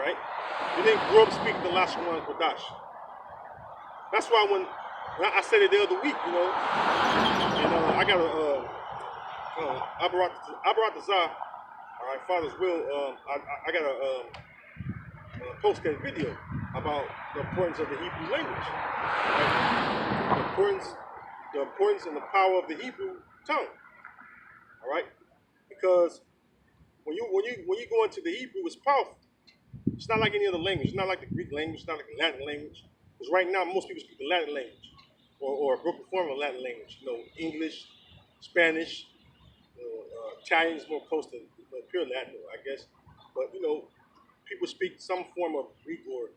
right? You didn't grow up speaking the Lashon Kodash. That's why when I said it the other week, and I got Abarat the Zah, all right, Father's will. I got post that video about the importance of the Hebrew language, right? The importance and the power of the Hebrew tongue, all right? Because when you go into the Hebrew, it's powerful. It's not like any other language. It's not like the Greek language. It's not like the Latin language. Because right now, most people speak the Latin language, or a broken form of Latin language. English, Spanish, Italian is more close to pure Latin, I guess. But people speak some form of Greek or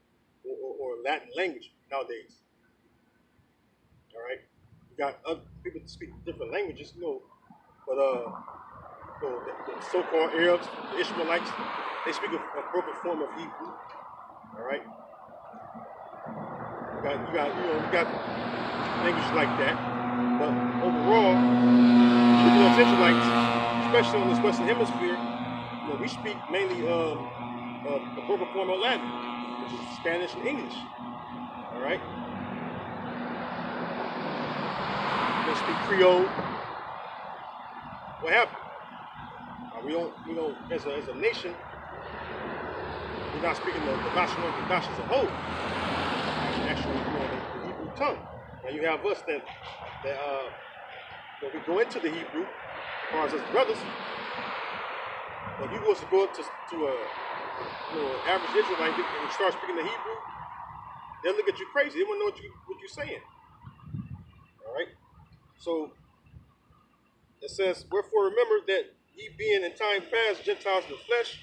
Latin language nowadays. All right, you got other people that speak different languages, but the so-called Arabs, the Ishmaelites, they speak a broken form of Hebrew. All right, you got language like that, but overall, the Israelites, especially in this Western Hemisphere, we speak mainly a broken form of Latin, which is Spanish and English. All right, they speak Creole. What happened? We don't as a nation, we're not speaking the Lashon Kodash as a whole. Actually, the Hebrew tongue. Now you have us that when we go into the Hebrew, as far as us brothers, when you was to go up to an average Israelite and you start speaking the Hebrew, they'll look at you crazy. They won't know what you're saying. All right. So it says, "Wherefore remember that ye being in time past Gentiles in the flesh,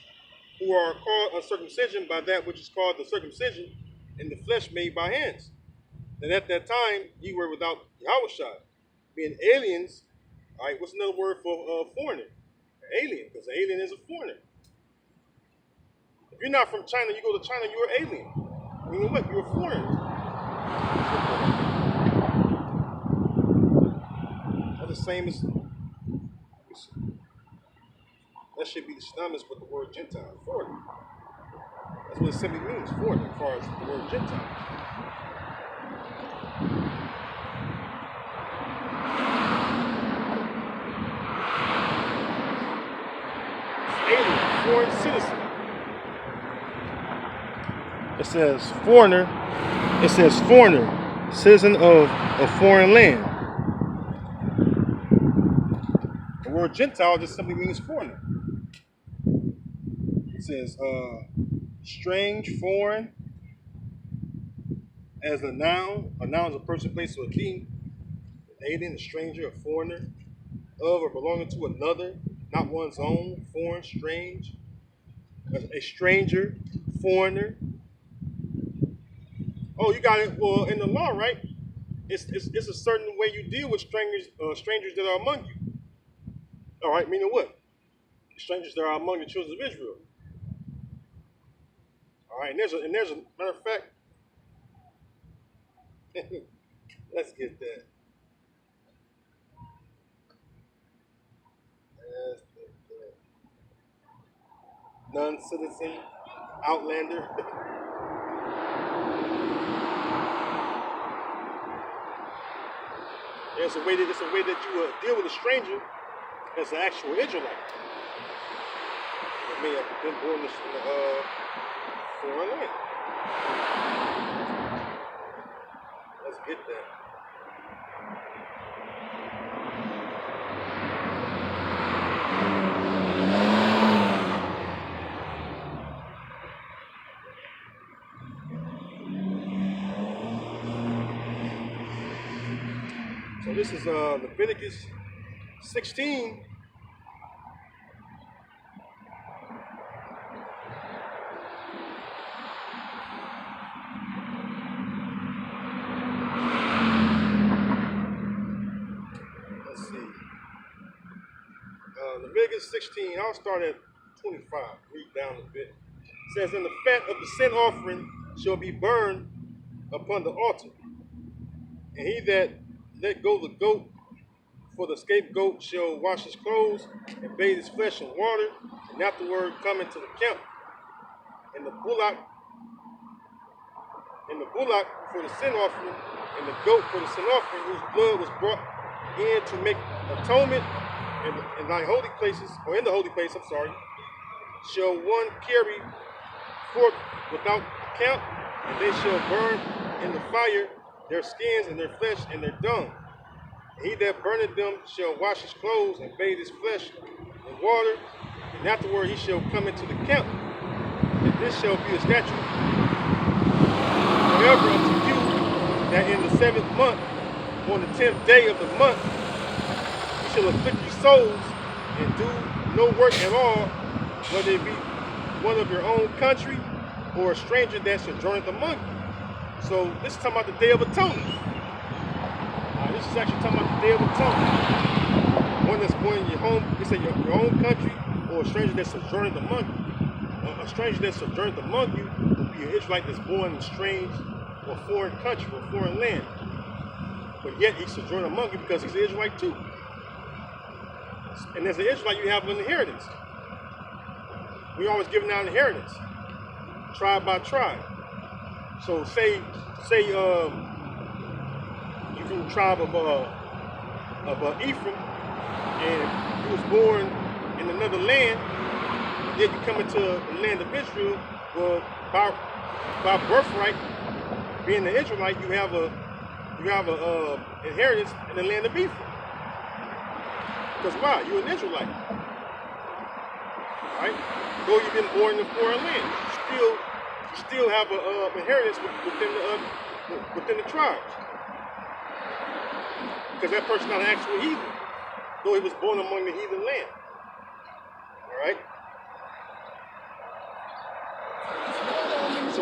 who are called uncircumcision by that which is called the circumcision in the flesh made by hands. And at that time ye were without Yahushua, being aliens." All right, what's another word for foreigner? Alien, because an alien is a foreigner. If you're not from China, you go to China, you're an alien. You know what? You're a foreigner. That's the same as that should be the synonymous with the word Gentile, foreigner. That's what it simply means, foreigner, as far as the word Gentile. Alien, foreign citizen. It says foreigner. It says foreigner, citizen of a foreign land. The word Gentile just simply means foreigner. It says strange, foreign, as a noun. A noun is a person, place, or a thing. An alien, a stranger, a foreigner, of or belonging to another, not one's own, foreign, strange. A stranger, foreigner. Oh, you got it. Well, in the law, right? It's a certain way you deal with strangers that are among you. All right, meaning what? Strangers that are among the children of Israel. All right, and there's a matter of fact. Let's get that. Non-citizen, outlander. It's a way that you deal with a stranger as an actual Israelite. That may have been born in a foreign land. Let's get that. So this is Leviticus 16. Let's see. Leviticus 16, I'll start at 25, read down a bit. It says, "And the fat of the sin offering shall be burned upon the altar. And he that let go the goat for the scapegoat shall wash his clothes and bathe his flesh in water, and afterward come into the camp. and the bullock for the sin offering, and the goat for the sin offering, whose blood was brought in to make atonement in thy holy places, or in the holy place, I'm sorry, shall one carry forth without count, and they shall burn in the fire their skins and their flesh and their dung. And he that burneth them shall wash his clothes and bathe his flesh in water, and afterward he shall come into the camp, and this shall be a statute forever unto you, that in the 7th month, on the 10th day of the month, you shall afflict your souls and do no work at all, whether it be one of your own country or a stranger that sojourneth among you. So this is talking about the Day of Atonement. This is actually talking about the Day of Atonement. One that's born in your home, it's in your own country, or a stranger that sojourneth among you. A stranger that sojourneth among you will be an Israelite that's born in a strange or foreign country or foreign land. But yet he sojourned among you because he's an Israelite too. And as an Israelite, you have an inheritance. We always giving out inheritance, tribe by tribe. So say you're from the tribe of Ephraim, and you was born in another land, and then you come into the land of Israel. Well, by birthright, being an Israelite, you have a inheritance in the land of Ephraim. Because why? You're an Israelite, right? Though you've been born in a foreign land, you still have an inheritance within the tribes. Because that person's not an actual heathen, though he was born among the heathen land. All right. So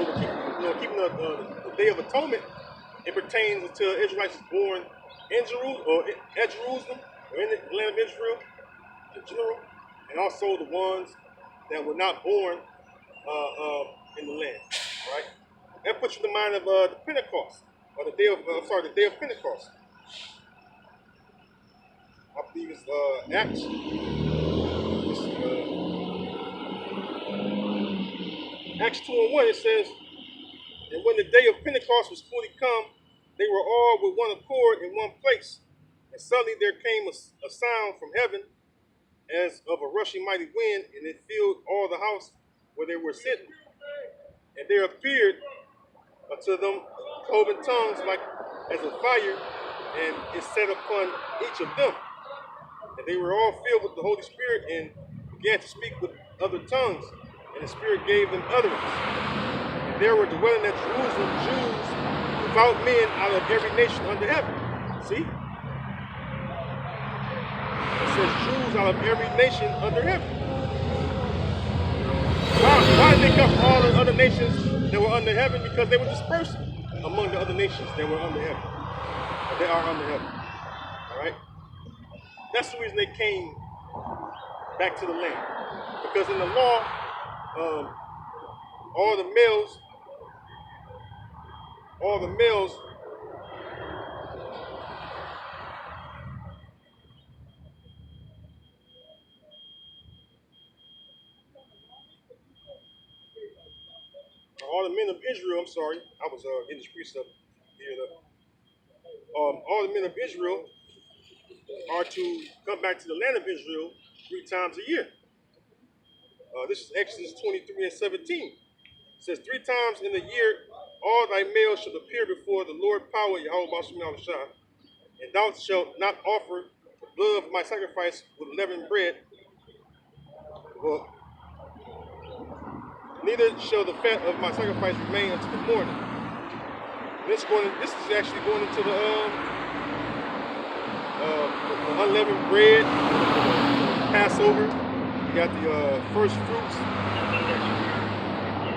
keeping the Day of Atonement, it pertains to Israelites born in Jerusalem, or at Jerusalem, or in the land of Israel in general, and also the ones that were not born in the land. All right. That puts you in the mind of the Pentecost, or the day of Pentecost. I believe it's Acts. Acts 2:1, it says, and when the day of Pentecost was fully come, they were all with one accord in one place. And suddenly there came a sound from heaven as of a rushing mighty wind, and it filled all the house where they were sitting. And there appeared unto them cloven tongues like as a fire, and it set upon each of them. And they were all filled with the Holy Spirit and began to speak with other tongues, and the Spirit gave them utterance. And there were dwelling at Jerusalem Jews, devout men out of every nation under heaven. See? It says Jews out of every nation under heaven. Why did they come from all the other nations that were under heaven? Because they were dispersed among the other nations that were under heaven. Or they are under heaven. All right? That's the reason they came back to the land. Because in the law, all the males all the men of Israel, I'm sorry, I was in the streets up here. All the men of Israel are to come back to the land of Israel 3 times a year. This is Exodus 23:17. It says, 3 times in the year all thy males shall appear before the Lord power, Yahweh Bashem Yahushua, and thou shalt not offer the blood of my sacrifice with leavened bread, well, neither shall the fat of my sacrifice remain until the morning. This is actually going into the unleavened bread, Passover. You got the first fruits,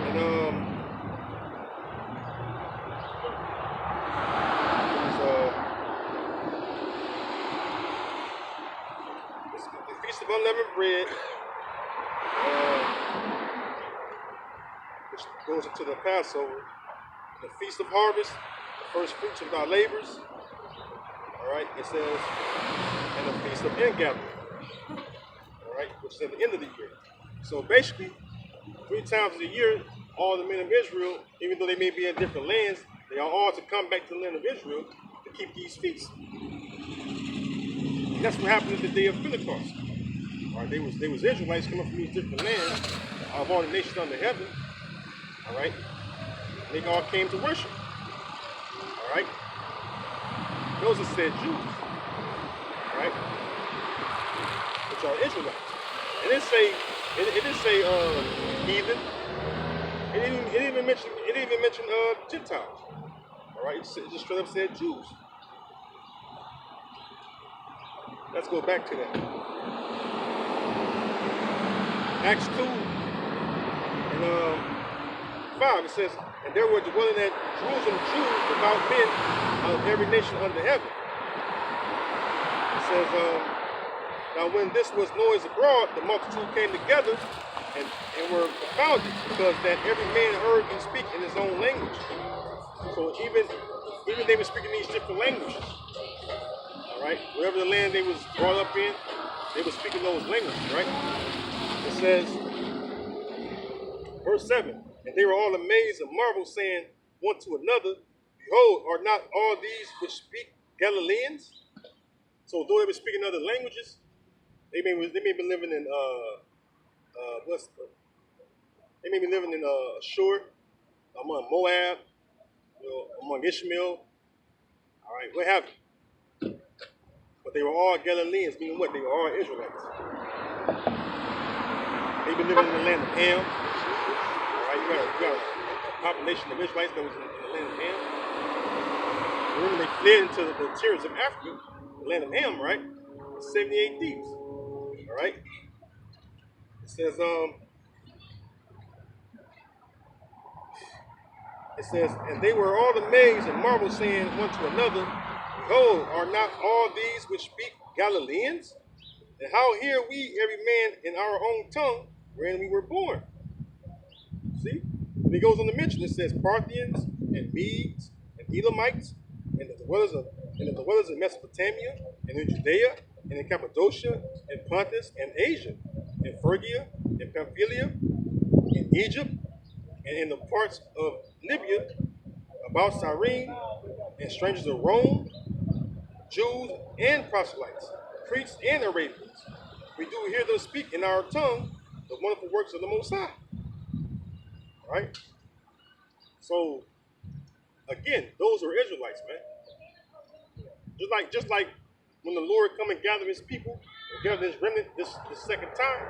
and the Feast of Unleavened Bread, which goes into the Passover, the Feast of Harvest, the first fruits of thy labors. All right, it says, and the Feast of Ingathering. All right, which is at the end of the year. So basically, 3 times a year, all the men of Israel, even though they may be in different lands, they are all to come back to the land of Israel to keep these feasts. And that's what happened at the day of Pentecost. All right, they was Israelites coming from these different lands of all the nations under heaven. All right, and they all came to worship. All right, those that said Jews. All right, which are Israelites. It didn't say heathen. It didn't even mention Gentiles. All right, it just straight up said Jews. Let's go back to that. Acts 2 and 5. It says, and there were dwelling at Jerusalem Jews, devout men of every nation under heaven. It says, now when this was noise abroad, the multitude came together and were confounded, because that every man heard him speak in his own language. So even they were speaking these different languages. All right, wherever the land they was brought up in, they were speaking those languages. Right? It says, verse 7, and they were all amazed and marveled, saying one to another, behold, are not all these which speak Galileans? So though they were speaking other languages, they may be living in they may be living in Ashur, among Moab, among Ishmael. All right, what have you? But they were all Galileans, meaning what? They were all Israelites. They've been living in the land of Ham. All right, you got a population of Israelites that was in the land of Ham. And when they fled into the interiors of Africa, the land of Ham, right? 70 AD. All right. It says, and they were all amazed and marveled, saying one to another, behold, are not all these which speak Galileans? And how hear we every man in our own tongue wherein we were born? See? And he goes on to mention, it says Parthians and Medes and Elamites and the dwellers of Mesopotamia and in Judea and in Cappadocia and Pontus and Asia and Phrygia and Pamphylia in Egypt and in the parts of Libya about Cyrene and strangers of Rome, Jews and proselytes, Cretes and Arabians. We do hear them speak in our tongue the wonderful works of the Most High. All right? So, again, those are Israelites, man. Just like when the Lord come and gather his people, and gather his remnant this second time,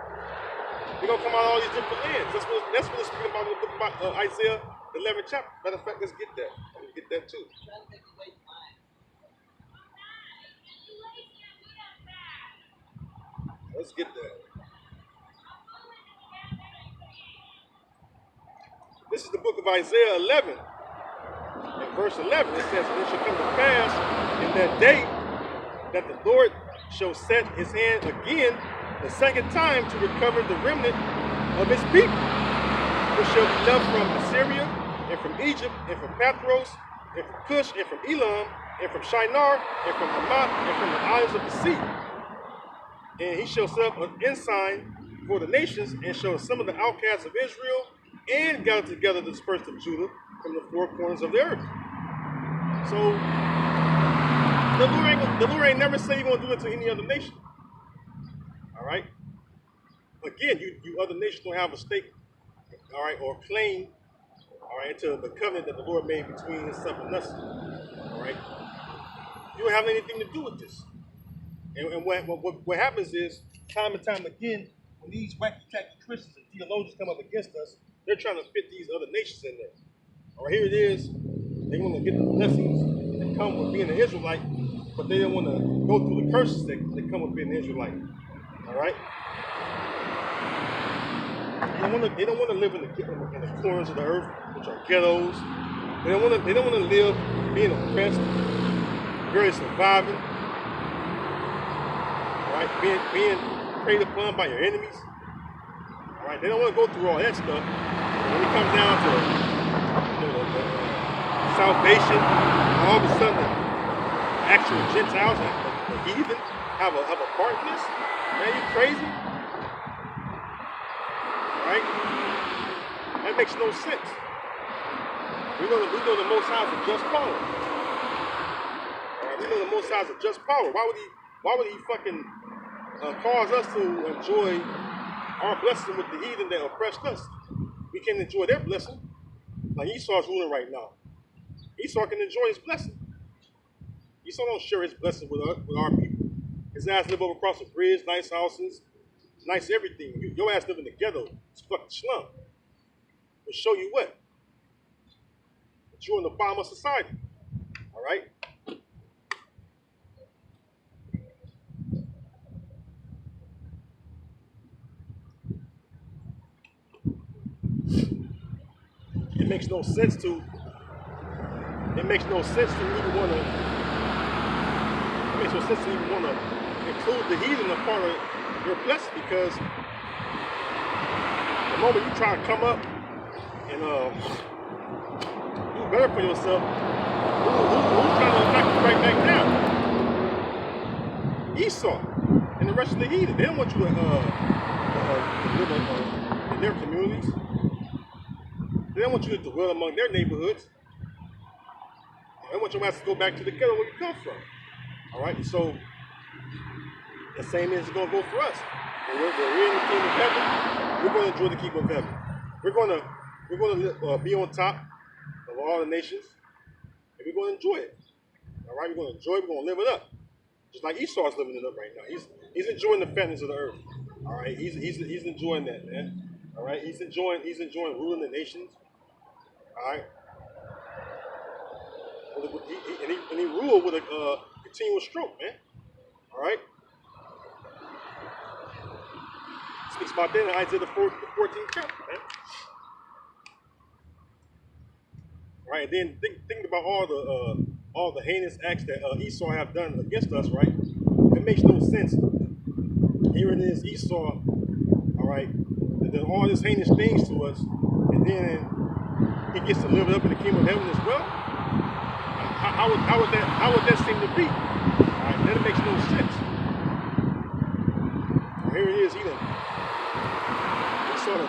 they're going to come out of all these different lands. That's what it's speaking about in the book about Isaiah, the 11th chapter. Matter of fact, let's get that. Let's get that too. Let's get that. This is the book of Isaiah 11. In verse 11, it says, and it shall come to pass in that day that the Lord shall set his hand again the second time to recover the remnant of his people, which shall be left from Assyria, and from Egypt, and from Pathros, and from Cush, and from Elam, and from Shinar, and from Hamath, and from the islands of the sea. And he shall set up an ensign for the nations, and shall assemble the outcasts of Israel, and gather together the dispersed of Judah from the four corners of the earth. So the Lord ain't never say he's gonna do it to any other nation. All right. Again, you other nations don't have a stake, all right, or claim, all right, to the covenant that the Lord made between himself and us. All right. You don't have anything to do with this. And what happens is, time and time again, when these wacky-tacky Christians and theologians come up against us, they're trying to fit these other nations in there. All right, here it is. They want to get the blessings that come with being an Israelite, but they don't want to go through the curses that come with being an Israelite. All right? They don't want to live in the corners of the earth, which are ghettos. They don't want to live being oppressed, barely surviving. Right, being preyed upon by your enemies. All right, they don't want to go through all that stuff. But when it comes down to the salvation, all of a sudden the actual Gentiles, the heathen, have a part in this. Man, you crazy? All right? That makes no sense. We know the Most High is a just power. All right, we know the Most High is a just power. Why would he fucking cause us to enjoy our blessing with the heathen that oppressed us? We can't enjoy their blessing. Like Esau's ruling right now. Esau can enjoy his blessing. Esau don't share his blessing with our people. His ass live over across the bridge, nice houses, nice everything. Your ass live in the ghetto. It's fucking slum. We'll show you what. But you're in the bottom of society. All right? It makes no sense to even want to include the heathen a part of your blessing, because the moment you try to come up and do better for yourself, who's trying to knock you right back down? Esau and the rest of the heathen. They don't want you to live in their communities. They don't want you to dwell among their neighborhoods. They want your ass to go back to the ghetto where you come from. All right, so the same is going to go for us. When we're in the kingdom of heaven, we're going to enjoy the kingdom of heaven. We're going to be on top of all the nations, and we're going to enjoy it. All right, we're going to enjoy it. We're going to live it up, just like Esau is living it up right now. He's enjoying the fatness of the earth. All right, he's enjoying that, man. All right, he's enjoying ruling the nations. All right, and he ruled with a continual stroke, man. All right. Speaks about that in Isaiah the 14th chapter, man. Right, and then think about all the heinous acts that Esau have done against us, right? It makes no sense. Here it is, Esau, all right, that done all these heinous things to us, and then he gets to live it up in the kingdom of heaven as well. How would that seem to be? All right, that makes no sense. Here it is, he sort of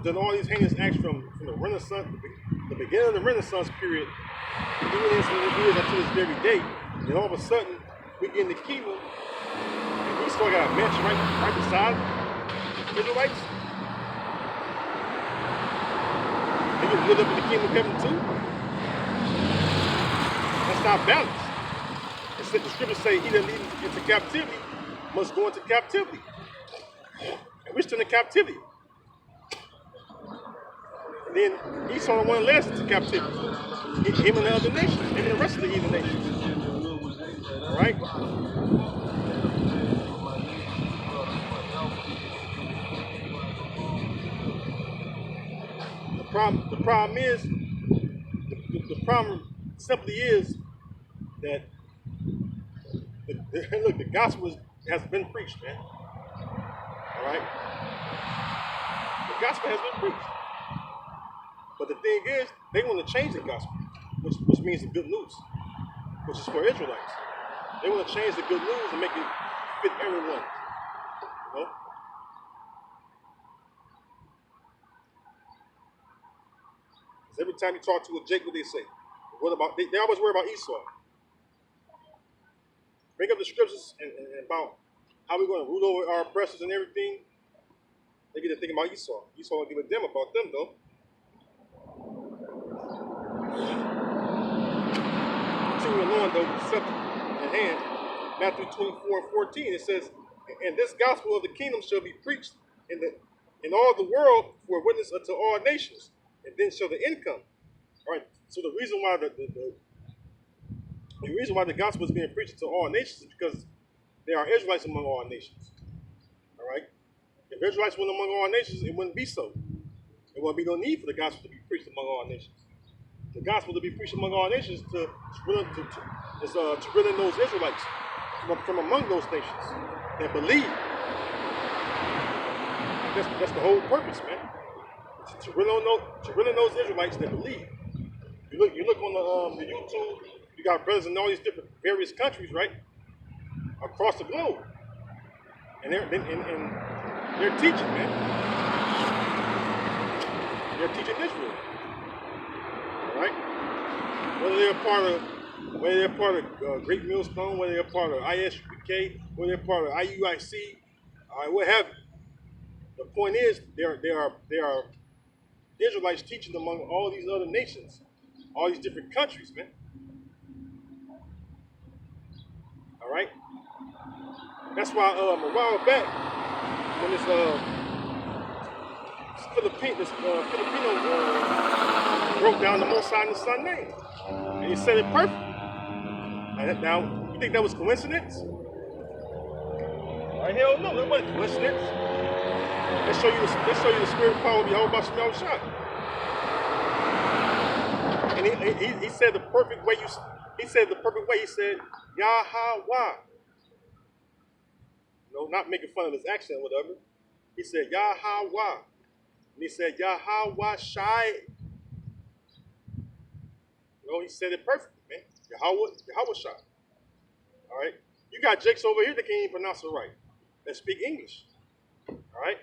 done all these heinous acts from the Renaissance, the beginning of the Renaissance period, even as it is until this very day. And all of a sudden, we get in the kingdom, and we still got a mansion right beside the Israelites. They get to live up in the kingdom of heaven too. That's not balanced. Instead, the scriptures say, "He that leadeth into captivity must go into captivity." And we're still in captivity. And then Esau the one that led us into captivity. Him and the other nations, him and the rest of the heathen nations. All right? The problem simply is that look, the gospel has been preached, man. All right? The gospel has been preached. But the thing is, they want to change the gospel, which means the good news, which is for Israelites. They want to change the good news and make it fit everyone. You know? Because every time you talk to a Jacob, they say, "What about?" They always worry about Esau. Bring up the scriptures and about how we're going to rule over our oppressors and everything. They get to thinking about Esau. Esau don't give a damn about them, though. Continuing on, though, with the subject at hand, Matthew 24:14, it says, "And this gospel of the kingdom shall be preached in all the world for a witness unto all nations, and then shall the end come." All right. So the reason why the reason why the gospel is being preached to all nations is because there are Israelites among all nations. All right. If Israelites were among all nations, it wouldn't be so. There wouldn't be no need for the gospel to be preached among all nations. The gospel to be preached among all nations to bring in those Israelites from among those nations that believe. That's the whole purpose, man. To bring in those Israelites that believe. You look on the YouTube. You got brothers in all these different various countries, right, across the globe, and they're teaching, man. they're teaching Israel, all right? Whether they're part of Great Millstone, whether they're part of ISUPK, whether they're part of IUIC, all right, what have you. The point is, there are Israelites teaching among all these other nations, all these different countries, man. All right. That's why a while back, when this Filipino broke down the Most High and the Son name, and he said it perfect. And now, you think that was coincidence? Hell no, it wasn't coincidence. Let's show you the spirit power of Yahweh Basham Shah. And he said the perfect way. He said Yahweh. No, not making fun of his accent or whatever. He said Yahweh. And he said Yahweh Shai. He said it perfectly, man. Yahweh Shai. All right. You got Jakes over here that can't even pronounce it right. That speak English. All right.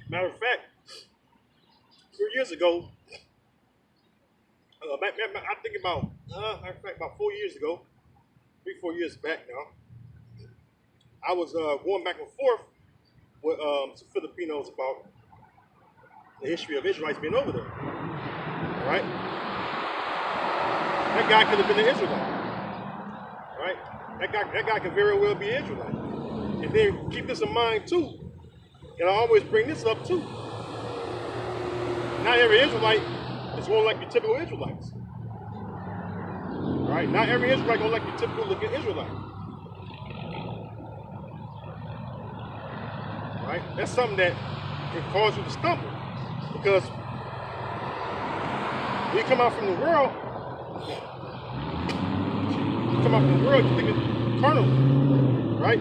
Matter of fact, 3 years ago, I think about 4 years ago, 3-4 years back now, I was going back and forth with some Filipinos about the history of Israelites being over there. All right? That guy could have been an Israelite. All right? That guy could very well be an Israelite. And then keep this in mind too. And I always bring this up too. Not every Israelite is going to like your typical Israelites. All right? Not every Israelite going to like your typical looking Israelite. All right? That's something that can cause you to stumble. Because when you come out from the world, you think it's carnal, right?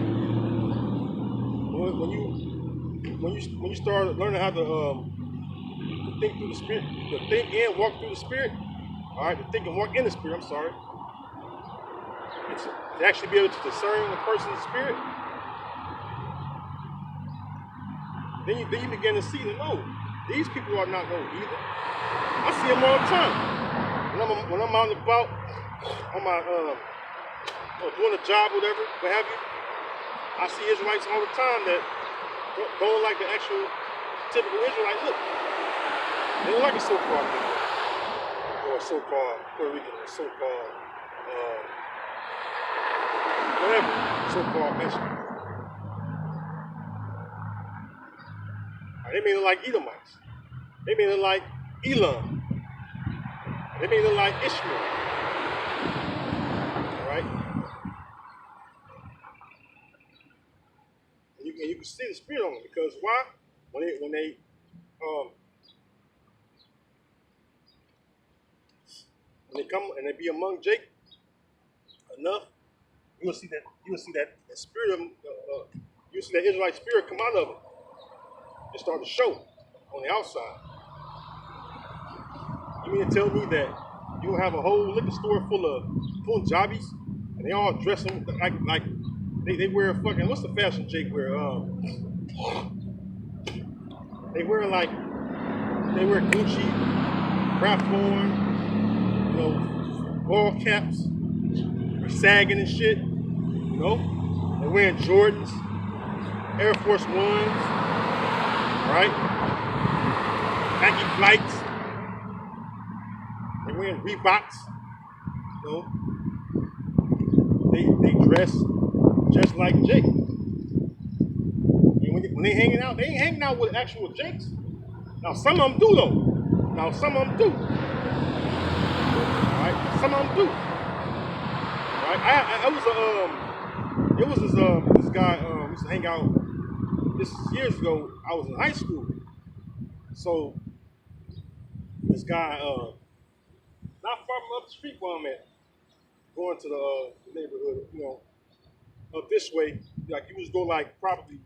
When you start learning how to think through the spirit, to think and walk through the spirit, all right, to think and walk in the spirit. I'm sorry. It's to actually be able to discern the person's spirit. Then you begin to see that no, these people are not no either. I see them all the time. When I'm out and about on my doing a job, whatever, what have you, I see Israelites all the time that don't like the actual typical Israelite look. They don't like a so-called nigga, or a so-called Puerto Rican, or a so-called whatever, so-called Mexican. They may look like Edomites. They may look like Elam. They may look like Ishmael. All right? And you can see the spirit on them because why? When they come and they be among Jake enough, you will see that spirit of you'll see that Israelite spirit come out of them and start to show on the outside. You mean to tell me that you have a whole liquor store full of Punjabis and they all dress them like they wear fucking, what's the fashion Jake wear? They wear Gucci, Ralph Lauren, ball caps, sagging and shit, They're wearing Jordans, Air Force Ones, right? Nike flights. They're wearing Reeboks, They dress just like Jake. And when they hanging out, they ain't hanging out with actual Jakes. Now some of them do though. Some of them do. Right? Some of them do. Right? This guy used to hang out. This is years ago. I was in high school. So this guy, not far from up the street where I'm at, going to the neighborhood, up this way, like you was going like probably,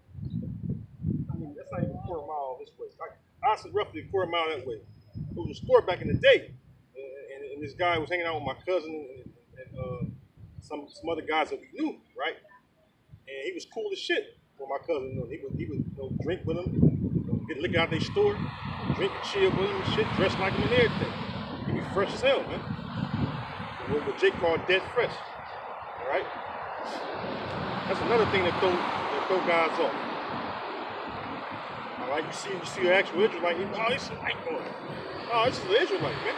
that's not even a quarter mile this way. I said roughly a quarter mile that way. It was a store back in the day, and this guy was hanging out with my cousin and some other guys that we knew, right? And he was cool as shit. Well, my cousin, he would drink with him, get liquor out their store, drink and chill with him and shit, dress like him and everything. He be fresh as hell, man. What Jake called dead fresh. All right. That's another thing that throw guys off. All right, you see an actual Israelite. Oh, this is a white boy. Oh, this is an Israelite, man.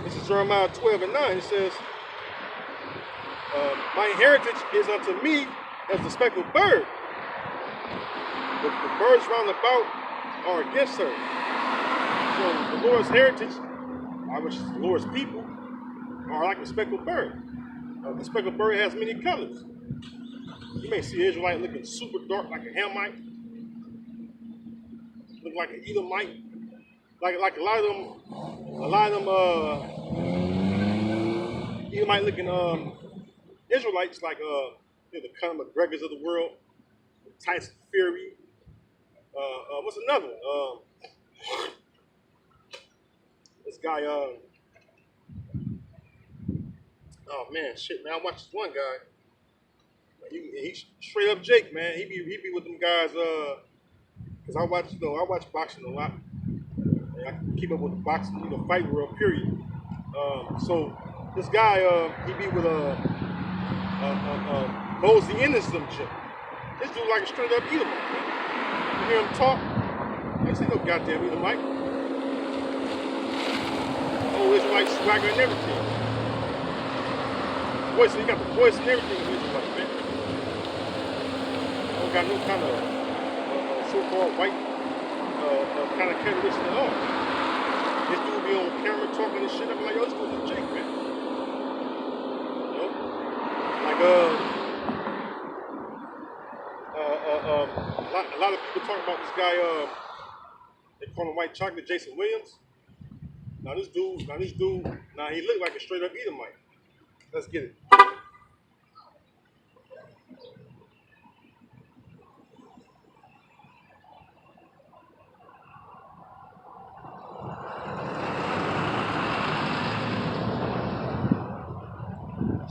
This is Jeremiah 12:9. It says, "My inheritance is unto me as the speckled bird. The birds round about are against her." So the Lord's heritage, which is the Lord's people, are like a speckled bird. The speckled bird has many colors. You may see an Israelite looking super dark like a Hamite, look like an Edomite, like a lot of them Edomite looking Israelites, like the Conor McGregors of the world, Tyson Fury. What's another one? This guy, oh man, shit, man. I watched this one guy. He's straight up Jake, man. He be with them guys. Cause I watch boxing a lot. And I keep up with the boxing, fight world. Period. So this guy, he be with Mosey Ennis some shit. This dude like a straight up Edomite, man. You hear him talk? I ain't see no goddamn Edomite. Oh, it's like swagger and everything. Voice, he got the voice and everything in Israelite, man. Don't got no kind of so-called white kind of characteristic at all. This dude be on camera talking and shit. I'm like, yo, this dude's a Jake, man. You know? Like, a lot of people talk about this guy, they call him White Chocolate, Jason Williams. Now he look like a straight up Edomite. Let's get it.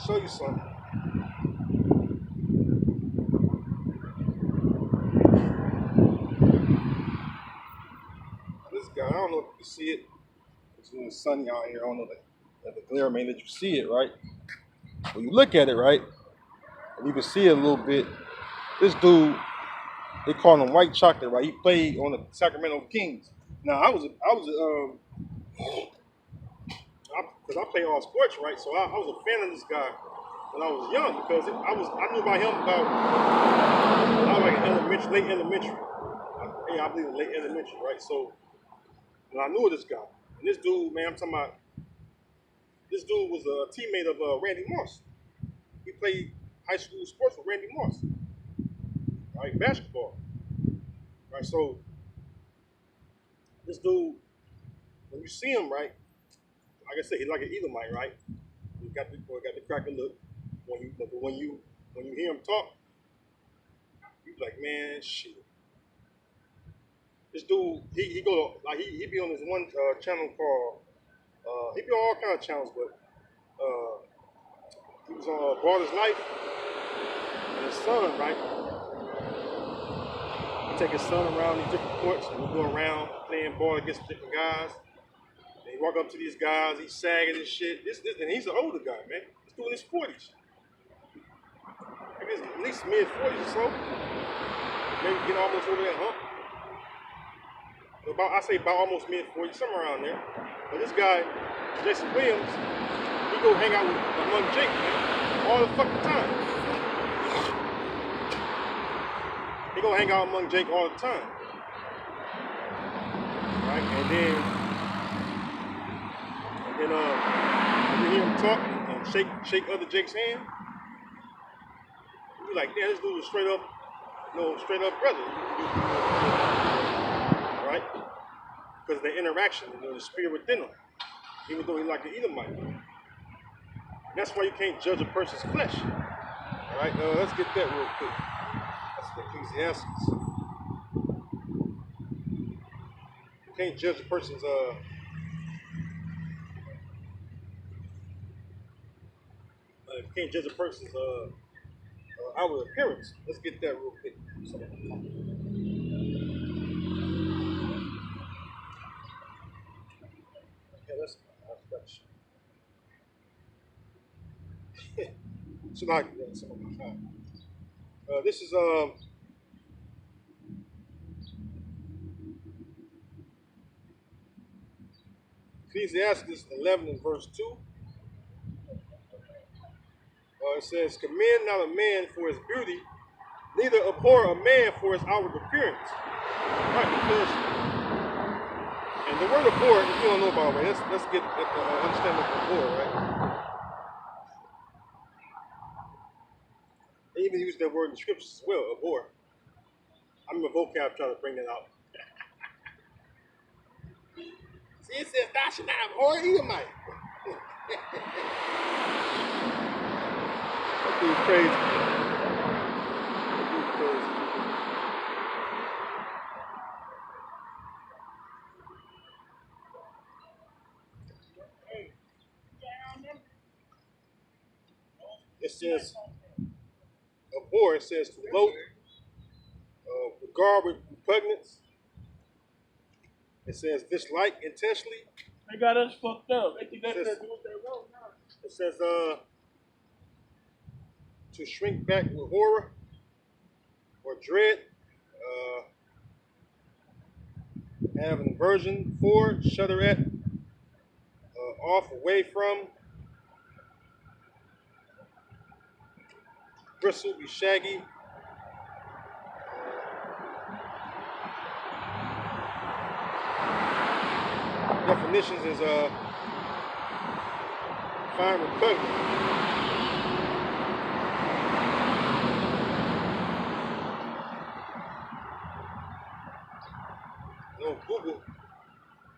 Show you something. This guy, I don't know if you can see it. It's really sunny out here. I don't know that the glare may let you see it, right? When you look at it, right, and you can see it a little bit. This dude, they call him White Chocolate, right? He played on the Sacramento Kings. Now because I play all sports, right? So I was a fan of this guy when I was young because I knew about him when I was like late elementary. I believe in late elementary, right? So when I knew of this guy, and this dude, man, I'm talking about. This dude was a teammate of Randy Moss. He played high school sports with Randy Moss, right? Basketball, right? So this dude, when you see him, right? Like I said, he's like an Edomite, right? He got the cracker look. When you hear him talk, you be like, man, shit. This dude, he be on this one channel called. He be on all kind of channels, but he was on Ballers Life, and his son, right? He take his son around these different courts, and we go around playing ball against different guys. And he walk up to these guys, he's sagging and shit. And he's an older guy, man. He's doing his 40s. I guess at least mid-40s or so. Maybe get almost over that hump. About almost mid-40s, somewhere around there. But this guy, Jason Williams, he go hang out among Jake, man, all the fucking time. He go hang out among Jake all the time. Right? And then you hear him talk and shake other Jake's hand. You be like, damn, this dude is straight up brother. Right? Because of the interaction, the spirit within him. Even though he's like an Edomite. That's why you can't judge a person's flesh. All right, let's get that real quick. That's Ecclesiastes. You can't judge a person's can't judge a person's outward appearance. Let's get that real quick. So, yeah, let's. So like, this is Ecclesiastes 11 and verse 2. It says, "Commend not a man for his beauty, neither abhor a man for his outward appearance." Right, because, and the word abhor, if you don't know about it, let's get at the understanding of abhor, right? They even use that word in the scriptures as well, abhor. I'm a vocab trying to bring that out. See, it says, "Thou shalt not abhor Edomite." That dude's crazy. That dude's crazy. It says, abhor, it says to loathe, regard with repugnance. It says dislike intentionally. They got us fucked up. They think It that's says, what they wrote now. it says to shrink back with horror or dread, have an aversion for, shudder at, off, away from, bristle, be shaggy. Definitions is find repugnant. On Google,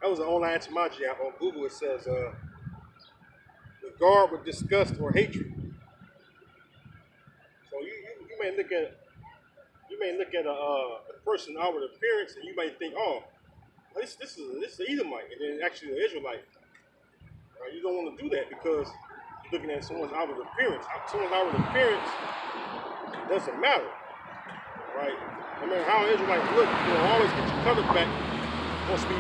that was an online etymology app. On Google, it says regard with disgust or hatred. So you may look at a person's outward appearance and you might think, oh, this is an Edomite, and then actually an Israelite. You don't want to do that because you're looking at someone's outward appearance. Someone's outward appearance doesn't matter, right? No matter how an Israelite look, you'll always get your color back once we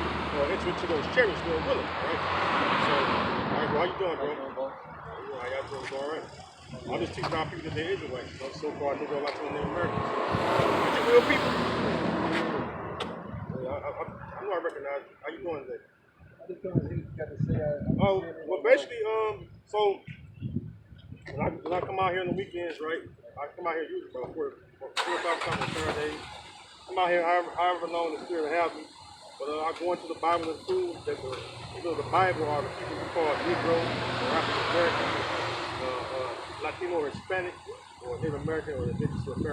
enter into those chariots, Lord willing, right? So, all right, bro, how you doing, bro? How y'all doing? All right. I'm just teaching our people that they're Israelites. So far, I think they're a lot of them Americans. But you're real people. I know I recognize you. How you doing today? Oh, well, basically, so when I come out here on the weekends, right? I come out here usually about 4 o'clock on Saturday. Come out here however long the Spirit has me. But I go into the Bible and prove that the Bible are the people we call Negro, or African American, Latino, or Hispanic, or Native American, or Indigenous American.